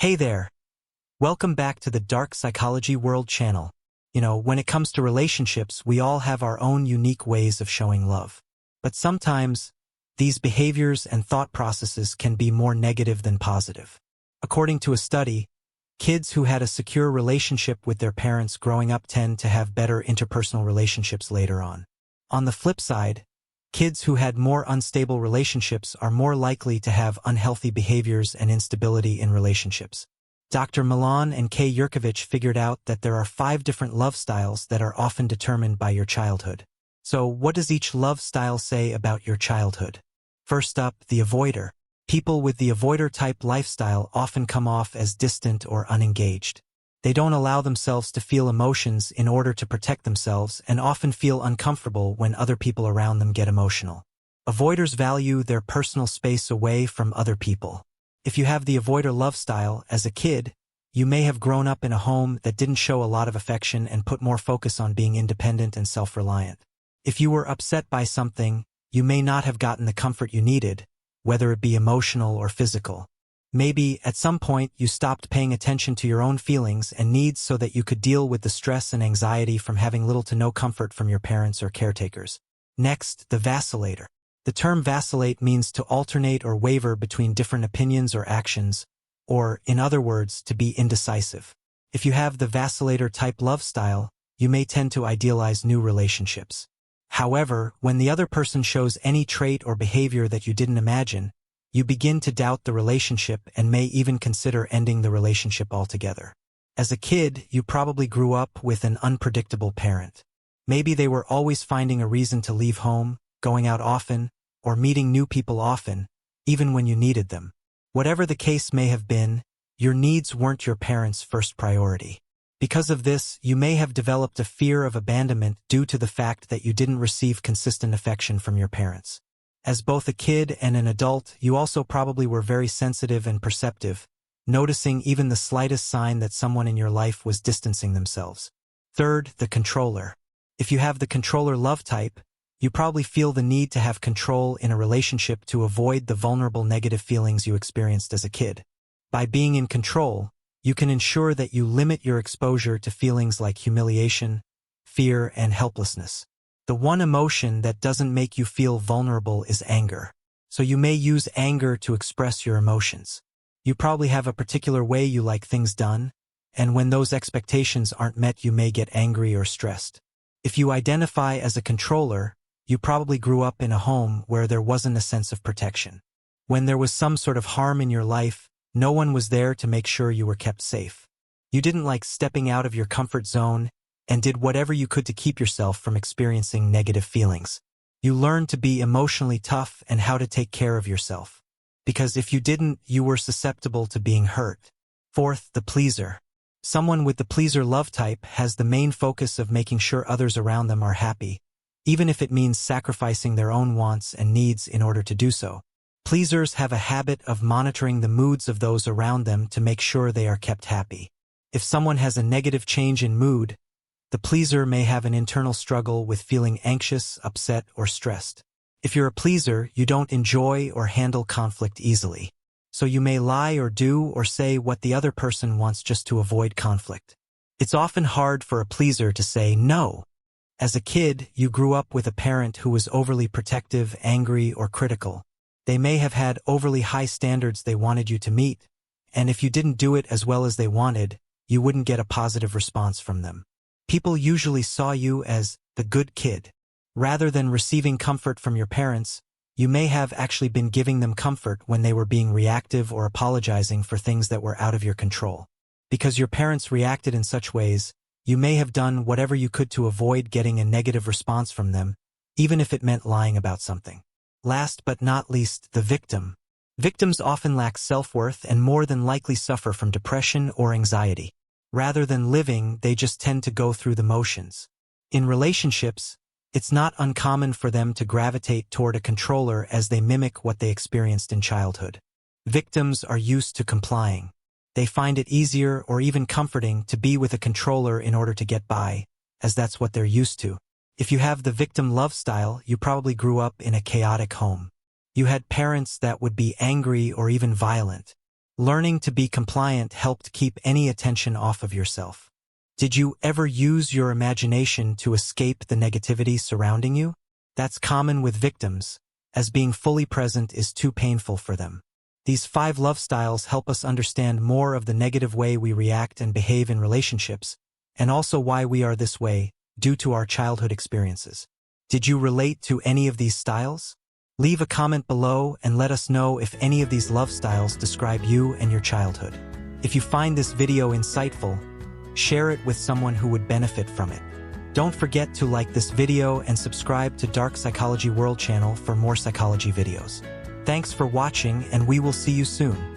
Hey there. Welcome back to the Dark Psychology World channel. When it comes to relationships, we all have our own unique ways of showing love. But sometimes, these behaviors and thought processes can be more negative than positive. According to a study, kids who had a secure relationship with their parents growing up tend to have better interpersonal relationships later on. On the flip side, kids who had more unstable relationships are more likely to have unhealthy behaviors and instability in relationships. Dr. Milan and K. Yurkovich figured out that there are 5 different love styles that are often determined by your childhood. So what does each love style say about your childhood? First up, the avoider. People with the avoider-type lifestyle often come off as distant or unengaged. They don't allow themselves to feel emotions in order to protect themselves and often feel uncomfortable when other people around them get emotional. Avoiders value their personal space away from other people. If you have the avoider love style, as a kid, you may have grown up in a home that didn't show a lot of affection and put more focus on being independent and self-reliant. If you were upset by something, you may not have gotten the comfort you needed, whether it be emotional or physical. Maybe, at some point, you stopped paying attention to your own feelings and needs so that you could deal with the stress and anxiety from having little to no comfort from your parents or caretakers. Next, the vacillator. The term vacillate means to alternate or waver between different opinions or actions, or, in other words, to be indecisive. If you have the vacillator-type love style, you may tend to idealize new relationships. However, when the other person shows any trait or behavior that you didn't imagine, you begin to doubt the relationship and may even consider ending the relationship altogether. As a kid, you probably grew up with an unpredictable parent. Maybe they were always finding a reason to leave home, going out often, or meeting new people often, even when you needed them. Whatever the case may have been, your needs weren't your parents' first priority. Because of this, you may have developed a fear of abandonment due to the fact that you didn't receive consistent affection from your parents. As both a kid and an adult, you also probably were very sensitive and perceptive, noticing even the slightest sign that someone in your life was distancing themselves. Third, the controller. If you have the controller love type, you probably feel the need to have control in a relationship to avoid the vulnerable negative feelings you experienced as a kid. By being in control, you can ensure that you limit your exposure to feelings like humiliation, fear, and helplessness. The one emotion that doesn't make you feel vulnerable is anger. So you may use anger to express your emotions. You probably have a particular way you like things done, and when those expectations aren't met, you may get angry or stressed. If you identify as a controller, you probably grew up in a home where there wasn't a sense of protection. When there was some sort of harm in your life, no one was there to make sure you were kept safe. You didn't like stepping out of your comfort zone and did whatever you could to keep yourself from experiencing negative feelings. You learned to be emotionally tough and how to take care of yourself. Because if you didn't, you were susceptible to being hurt. Fourth, the pleaser. Someone with the pleaser love type has the main focus of making sure others around them are happy, even if it means sacrificing their own wants and needs in order to do so. Pleasers have a habit of monitoring the moods of those around them to make sure they are kept happy. If someone has a negative change in mood, the pleaser may have an internal struggle with feeling anxious, upset, or stressed. If you're a pleaser, you don't enjoy or handle conflict easily. So you may lie or do or say what the other person wants just to avoid conflict. It's often hard for a pleaser to say no. As a kid, you grew up with a parent who was overly protective, angry, or critical. They may have had overly high standards they wanted you to meet, and if you didn't do it as well as they wanted, you wouldn't get a positive response from them. People usually saw you as the good kid. Rather than receiving comfort from your parents, you may have actually been giving them comfort when they were being reactive or apologizing for things that were out of your control. Because your parents reacted in such ways, you may have done whatever you could to avoid getting a negative response from them, even if it meant lying about something. Last but not least, the victim. Victims often lack self-worth and more than likely suffer from depression or anxiety. Rather than living, they just tend to go through the motions. In relationships, it's not uncommon for them to gravitate toward a controller as they mimic what they experienced in childhood. Victims are used to complying. They find it easier or even comforting to be with a controller in order to get by, as that's what they're used to. If you have the victim love style, you probably grew up in a chaotic home. You had parents that would be angry or even violent. Learning to be compliant helped keep any attention off of yourself. Did you ever use your imagination to escape the negativity surrounding you? That's common with victims, as being fully present is too painful for them. These 5 love styles help us understand more of the negative way we react and behave in relationships, and also why we are this way, due to our childhood experiences. Did you relate to any of these styles? Leave a comment below and let us know if any of these love styles describe you and your childhood. If you find this video insightful, share it with someone who would benefit from it. Don't forget to like this video and subscribe to Dark Psychology World channel for more psychology videos. Thanks for watching, and we will see you soon.